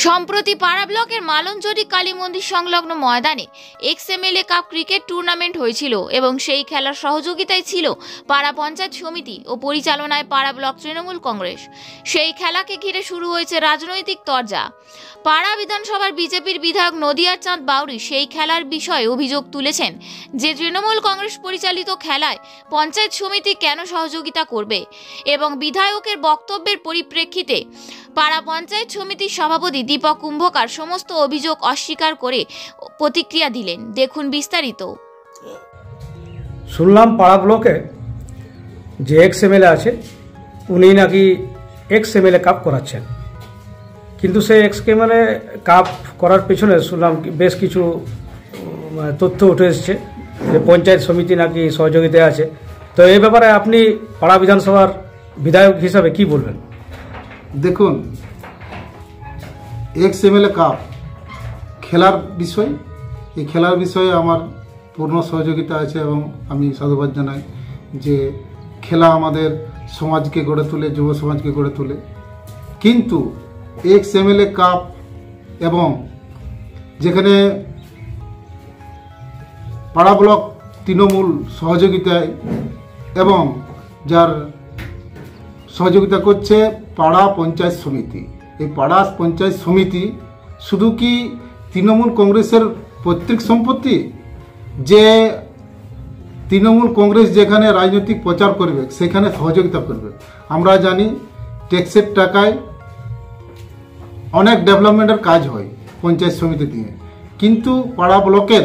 সম্প্রতি পাড়া ব্লকের মালঞ্চড়ি কালী মন্দির সংলগ্ন ময়দানে এক্সএমএলএ কাপ ক্রিকেট টুর্নামেন্ট হয়েছিল এবং সেই খেলার সহযোগিতায় ছিল পাড়া পঞ্চায়েত সমিতি ও পরিচালনায় পাড়া ব্লক তৃণমূল কংগ্রেস। সেই খেলাকে ঘিরে শুরু হয়েছে রাজনৈতিক তরজা। পাড়া বিধানসভার বিজেপির বিধায়ক নদিয়ার চাঁদ বাউরি সেই খেলার বিষয়ে অভিযোগ তুলেছেন যে তৃণমূল কংগ্রেস পরিচালিত খেলায় পঞ্চায়েত সমিতি কেন সহযোগিতা করবে এবং বিধায়কের বক্তব্যের পরিপ্রেক্ষিতে পাড়া পঞ্চায়েত সমিতির সভাপতি দীপক কুম্ভকার সমস্ত অভিযোগ অস্বীকার করে প্রতিক্রিয়া দিলেন। দেখুন বিস্তারিত। শুনলাম পাড়া ব্লকে যে এক্সএমএলএ আছে উনি নাকি এক্সএমএলএ কাপ করাচ্ছেন, কিন্তু সেই এক্সএমএলএ কাপ করার পেছনে শুনলাম বেশ কিছু তথ্য উঠে এসেছে যে পঞ্চায়েত সমিতি নাকি সহযোগিতায় আছে। তো এই ব্যাপারে আপনি পাড়া বিধানসভার বিধায়ক হিসাবে কি বলবেন? দেখুন, এক্সএমএলএ কাপ খেলার বিষয়, এই খেলার বিষয়ে আমার পূর্ণ সহযোগিতা আছে এবং আমি সাধুবাদ জানাই যে খেলা আমাদের সমাজকে গড়ে তোলে, যুব সমাজকে গড়ে তোলে। কিন্তু এক্সএমএলএ কাপ এবং যেখানে পাড়া ব্লক তৃণমূল সহযোগিতায় এবং যার সহযোগিতা করছে পাড়া পঞ্চায়েত সমিতি, এই পাড়া পঞ্চায়েত সমিতি শুধু কি তৃণমূল কংগ্রেসের পৈতৃক সম্পত্তি যে তৃণমূল কংগ্রেস যেখানে রাজনৈতিক প্রচার করবে সেখানে সহযোগিতা করবে? আমরা জানি ট্যাক্সের টাকায় অনেক ডেভেলপমেন্টের কাজ হয় পঞ্চায়েত সমিতি দিয়ে, কিন্তু পাড়া ব্লকের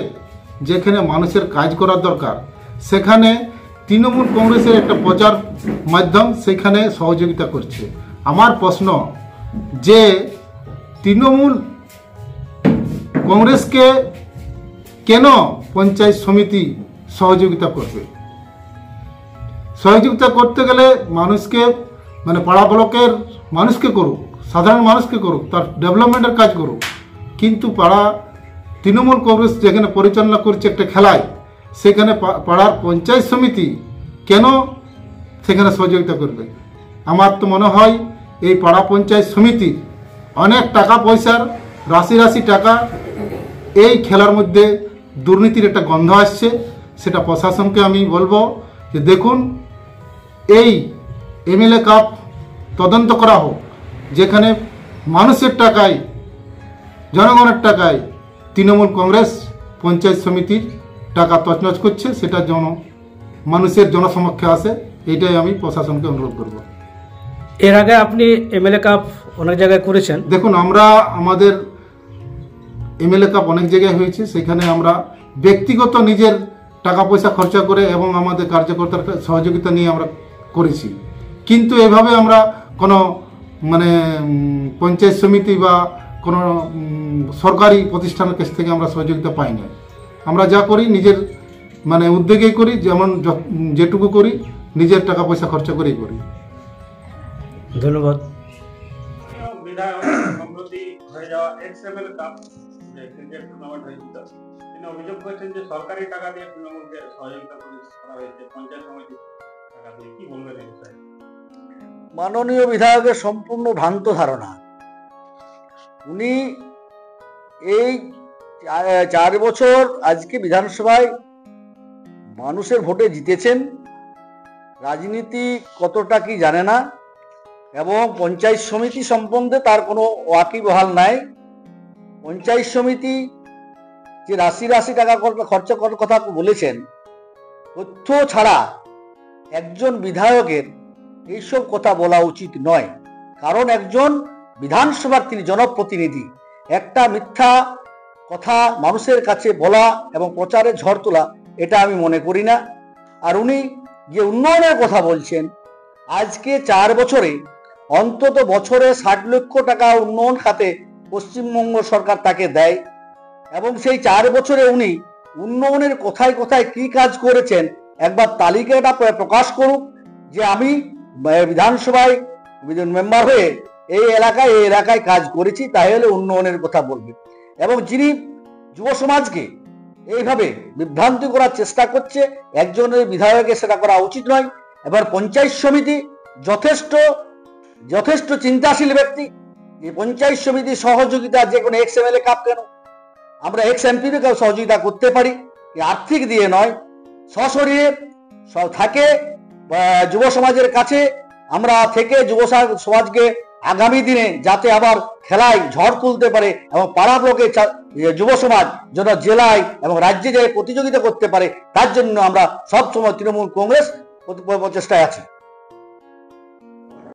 যেখানে মানুষের কাজ করার দরকার সেখানে তৃণমূল কংগ্রেসের একটা প্রচার মাধ্যম সেখানে সহযোগিতা করছে। আমার প্রশ্ন যে তৃণমূল কংগ্রেসকে কেন পঞ্চায়েত সমিতি সহযোগিতা করবে? সহযোগিতা করতে গেলে মানুষকে মানে পাড়া ব্লকের মানুষকে করুক, সাধারণ মানুষকে করুক, তার ডেভেলপমেন্টের কাজ করুক, কিন্তু পাড়া তৃণমূল কংগ্রেস যেখানে পরিচালনা করছে একটা খেলায় সেখানে পাড়ার পঞ্চায়েত সমিতি কেন সেখানে সহযোগিতা করবে? আমার তো মনে হয় এই পাড়া পঞ্চায়েত সমিতির অনেক টাকা পয়সার রাশি রাশি টাকা এই খেলার মধ্যে দুর্নীতির একটা গন্ধ আসছে। সেটা প্রশাসনকে আমি বলবো যে দেখুন, এই এমএলএ কাপ তদন্ত করা হোক, যেখানে মানুষের টাকায়, জনগণের টাকায় তৃণমূল কংগ্রেস পঞ্চায়েত সমিতির টাকা তছনছ করছে, সেটা মানুষের জনসমক্ষে আসে। এইটাই আমি প্রশাসনকে অনুরোধ করব। এর আগে আপনি এমএলএ কাপ অনেক জায়গায় করেছেন। দেখুন, আমাদের এমএলএ কাপ অনেক জায়গায় হয়েছে, সেখানে আমরা ব্যক্তিগত নিজের টাকা পয়সা খরচা করে এবং আমাদের কার্যকর্তার সহযোগিতা নিয়ে আমরা করেছি, কিন্তু এভাবে আমরা কোনো মানে পঞ্চায়েত সমিতি বা কোনো সরকারি প্রতিষ্ঠানের কাছ থেকে আমরা সহযোগিতা পাই না। আমরা যা করি নিজের মানে উদ্যোগেই করি, যেমন যেটুকু করি নিজের টাকা পয়সা খরচা করেই করি। ধন্যবাদ। বিধায়ক সম্প্রতি হয়ে যাওয়া এক্সএমএলএ কাপ যে ক্রিকেট টুর্নামেন্ট হয়েছিল, তিনি অভিযোগ করেছেন যে সরকারি টাকা দিয়ে তৃণমূলকে সহযোগিতা করা হয়েছে পঞ্চায়েত সমিতির টাকা দিয়ে। কি বলবেন এই বিষয়ে? মাননীয় বিধায়কের সম্পূর্ণ ভ্রান্ত ধারণা। উনি এই 4 বছর আজকে বিধানসভায় মানুষের ভোটে জিতেছেন, রাজনীতি কতটা কি জানে না এবং পঞ্চায়েত সমিতি সম্বন্ধে তার কোনো ওয়াকিবহাল নাই। পঞ্চায়েত সমিতি যে রাশি রাশি টাকা খরচা করার কথা বলেছেন, তথ্য ছাড়া একজন বিধায়কের এইসব কথা বলা উচিত নয়, কারণ একজন বিধানসভার তিনি জনপ্রতিনিধি। একটা মিথ্যা কথা মানুষের কাছে বলা এবং প্রচারে ঝড় তোলা এটা আমি মনে করি না। আর উনি যে উন্নয়নের কথা বলছেন, আজকে 4 বছরে অন্তত বছরে 60 লক্ষ টাকা উন্নয়ন খাতে পশ্চিমবঙ্গ সরকার তাকে দেয় এবং সেই 4 বছরে উনি উন্নয়নের কোথায় কোথায় কি কাজ করেছেন একবার তালিকাটা প্রকাশ করুক, যে আমি বিধানসভায় মেম্বার হয়ে এই এলাকায় কাজ করেছি, তাহলে উন্নয়নের কথা বলবে। এবং যিনি যুব সমাজকে এইভাবে বিভ্রান্তি করার চেষ্টা করছে, একজনের বিধায়কের সেটা করা উচিত নয়। এবার পঞ্চায়েত সমিতি যথেষ্ট চিন্তাশীল ব্যক্তি, যে পঞ্চায়েত সমিতির সহযোগিতা যে কোনো এক্স এমএলএ কাপ কেন, আমরা এক্স এমপিদেরকেও সহযোগিতা করতে পারি, আর্থিক দিয়ে নয়, সশরীরে থাকে যুব সমাজের কাছে আমরা থেকে যুব সমাজকে আগামী দিনে যাতে আবার খেলায় ঝড় তুলতে পারে এবং পাড়া ব্লকে যুব সমাজ যেন জেলায় এবং রাজ্যে যায় প্রতিযোগিতা করতে পারে, তার জন্য আমরা সবসময় তৃণমূল কংগ্রেস প্রচেষ্টায় আছি।